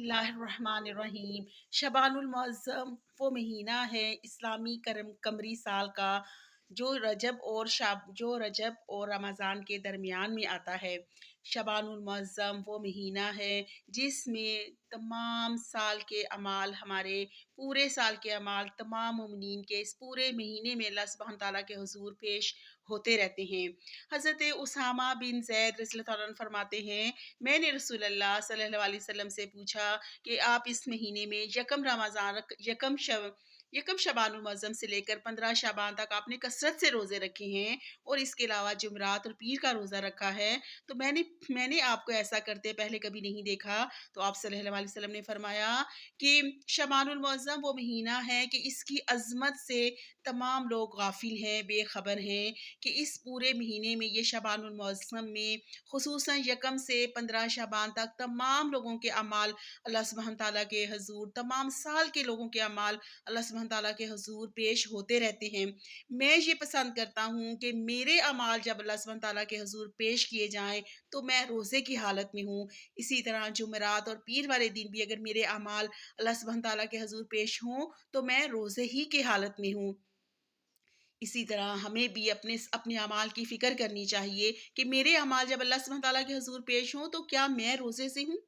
बिस्मिल्लाहिर्रहमानिर्रहीम। शबानुल मुअज़्ज़म वो महीना है इस्लामी कमरी साल का जो रजब और रमज़ान के दरमियान में आता है। शबानुल मुअज़्ज़म वो महीना है जिसमें तमाम साल के अमाल हमारे पूरे साल के अमाल तमाम मोमिनीन के इस पूरे महीने में अल्लाह सुब्हान तआला के हुज़ूर पेश होते रहते हैं। हज़रत उसामा बिन ज़ैद रज़ियल्लाहु अन्हु फरमाते हैं, मैंने रसूलुल्लाह सल्लल्लाहु अलैहि वसल्लम से पूछा कि आप इस महीने में यकम शबानुल मुअज़्ज़म से लेकर 15 शाबान तक आपने कसरत से रोज़े रखे हैं और इसके अलावा जुमरात और पीर का रोज़ा रखा है, तो मैंने आपको ऐसा करते पहले कभी नहीं देखा। तो आप सल्लल्लाहु अलैहि वसल्लम ने फरमाया कि शबानुल मुअज़्ज़म वो महीना है कि इसकी अज़मत से तमाम लोग गाफिल हैं, बेखबर हैं कि इस पूरे महीने में ये शबानुल मुअज़्ज़म में खुसूसन यकम से 15 शाबान तक तमाम लोगों के अमाल अल्लाह सुब्हान तआला के हुज़ूर तमाम साल के लोगों के अमाल अल्लाह सुब्हान तआला के हुज़ूर पेश होते रहते हैं। मैं ये पसंद करता हूँ कि मेरे अमाल जब अल्लाह सुब्हान तआला के हुज़ूर पेश किए जाएँ तो मैं रोज़े की हालत में हूँ। इसी तरह जुमेरात और पीर वाले दिन भी अगर मेरे अमाल अल्लाह सुब्हान तआला के हुज़ूर पेश हों तो मैं रोज़े ही की हालत में हूँ। इसी तरह हमें भी अपने अमाल की फ़िक्र करनी चाहिए कि मेरे अमाल जब अल्लाह सुब्हान तआला के हुज़ूर पेश हों तो क्या मैं रोज़े से हूँ?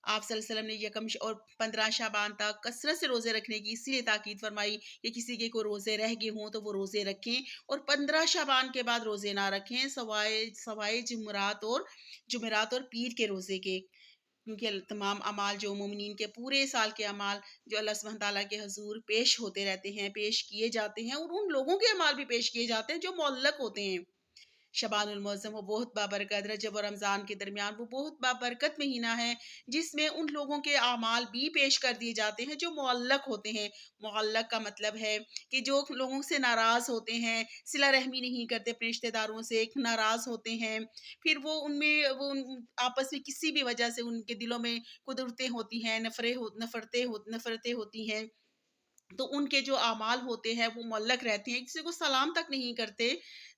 आप सल्लल्लाहु अलैहि वसल्लम ने यकम और 15 शाबान तक कसरत से रोज़े रखने की इसीलिए ताकीद फरमाई कि किसी के कोई रोज़े रह गए हों तो वो रोज़े रखें और 15 शाबान के बाद रोज़े ना रखें सवाए सवाए जुमेरात और पीर के रोज़े के। क्योंकि तमाम अमाल जो मोमिनीन के पूरे साल के अमाल जो अल्लाह सुब्हान तआला के हुज़ूर पेश होते रहते हैं, पेश किए जाते हैं और उन लोगों के अमाल भी पेश किए जाते हैं जो मुअल्लक़ होते हैं। शबानुल मुअज़्ज़म वो बहुत बाबरकत रजब और रमज़ान के दरमियान वो बहुत बाबरकत महीना है जिसमें उन लोगों के आमाल भी पेश कर दिए जाते हैं जो मुअल्लक़ होते हैं। मुअल्लक़ का मतलब है कि जो लोगों से नाराज़ होते हैं, सिला रहमी नहीं करते अपने रिश्तेदारों से, नाराज़ होते हैं, फिर आपस में किसी भी वजह से उनके दिलों में कुदरतें होती हैं, नफ़रतें होती हैं, तो उनके जो आमाल होते हैं वो मुअल्लक़ रहते हैं, किसी को सलाम तक नहीं करते,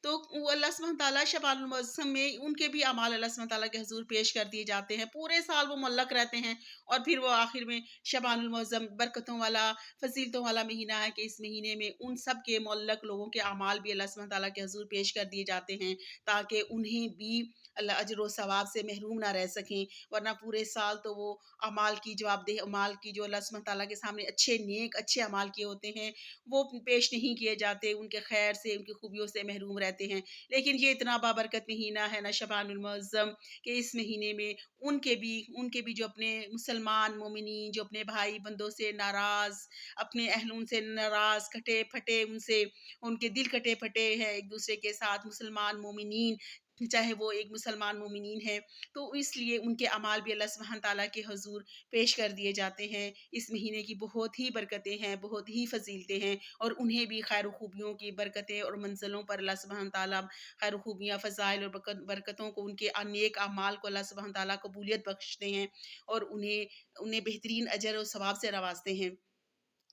तो वो अल्लाह सुब्हान तआला शबानुल मुअज़्ज़म में उनके भी अमाल अल्लाह सुब्हान तआला के हुज़ूर पेश कर दिए जाते हैं। पूरे साल वो मुअल्लक़ रहते हैं और फिर वो आखिर में शबानुल मुअज़्ज़म बरकतों वाला, फ़ज़ीलतों वाला महीना है कि इस महीने में उन सब के मुअल्लक़ लोगों के अमाल भी अल्लाह सुब्हान तआला के हुज़ूर पेश कर दिए जाते हैं, ताकि उन्हें भी अल्लाह अजर व सवाब से महरूम ना रह सकें। वरना पूरे साल तो वो अमाल की जो अल्लाह सुब्हान तआला के सामने अच्छे अमाल किए होते हैं, वो पेश नहीं किए जाते, उनके खैर से, उनकी खूबियों से महरूम रहते हैं। लेकिन ये इतना बाबरकत महीना है ना शबानुल मुअज़्ज़म कि इस महीने में उनके भी जो अपने मुसलमान मोमिनीन जो अपने भाई बंदों से नाराज़, अपने अहलून से नाराज़, कटे-फटे उनसे उनके दिल कटे-फटे हैं एक-दूसरे के साथ मुसलमान मोमिनीन, चाहे वो एक मुसलमान मोमिनीन है, तो इसलिए उनके अमाल भी अल्लाह सुब्हान तआला के हुज़ूर पेश कर दिए जाते हैं। इस महीने की बहुत ही बरकतें हैं, बहुत ही फ़ज़ीलतें हैं और उन्हें भी खैर खूबियों की बरकतें और मंज़िलों पर अल्लाह सुब्हान तआला खैर खूबियाँ, फ़ज़ाइल और बरकतों को उनके नेक अमाल को अल्लाह सुब्हान तआला कबूलियत बख्शते हैं और उन्हें उन्हें बेहतरीन अजर और सवाब से नवाज़ते हैं।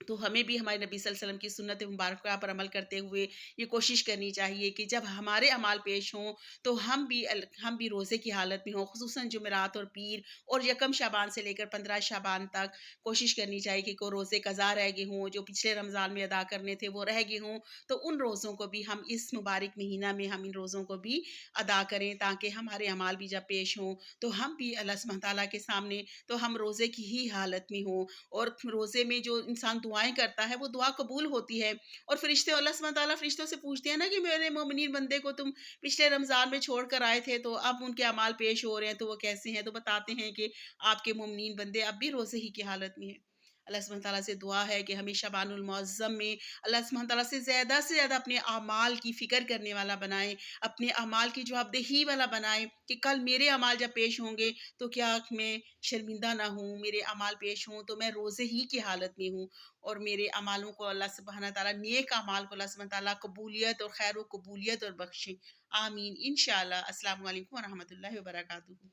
तो हमें भी हमारे नबी सल्लल्लाहु अलैहि वसल्लम की सुन्नत मुबारका पर अमल करते हुए ये कोशिश करनी चाहिए कि जब हमारे अमाल पेश हों तो हम भी रोज़े की हालत में हों, खुसूसन जुमेरात और पीर और यकम शाबान से लेकर 15 शाबान तक कोशिश करनी चाहिए कि कोई रोज़े क़ज़ा रह गए हों, जो पिछले रमज़ान में अदा करने थे वो रह गए हों, तो उन रोज़ों को भी हम इस मुबारक महीना में हम इन रोज़ों को भी अदा करें ताकि हमारे अमाल भी जब पेश हों तो हम भी अल्लाह सुब्हान तआला के सामने तो हम रोज़े की ही हालत में हों। और रोज़े में जो इंसान दुआएँ करता है वो दुआ कबूल होती है और फरिश्ते अल्लाह सुब्हान तआला फरिश्तों से पूछते हैं ना कि मेरे मोमिनीन बंदे को तुम पिछले रमज़ान में छोड़ कर आए थे, तो अब उनके अमाल पेश हो रहे हैं, तो वो कैसे हैं? तो बताते हैं कि आपके मोमिनीन बंदे अब भी रोज़े ही की हालत में हैं। अल्लाह सुब्हान तआला से दुआ है कि हमें शबानुल मुअज़्ज़म में अल्लाह सुब्हान तआला से ज़्यादा अपने अमाल की फ़िक्र करने वाला बनाएँ, अपने अमाल की जवाबदेही वाला बनाएँ कि कल मेरे अमाल जब पेश होंगे तो क्या मैं शर्मिंदा ना हूँ, मेरे अमाल पेश हों तो मैं रोज़े ही की हालत में हूँ और मेरे अमालों को अल्लाह सुब्हान तआला नेक अमाल को अल्लाह सुब्हान तआला कबूलियत और खैर व कबूलियत और बख्शे। आमीन इंशाअल्लाह। अस्सलामु अलैकुम व रहमतुल्लाहि व बरकातुहू।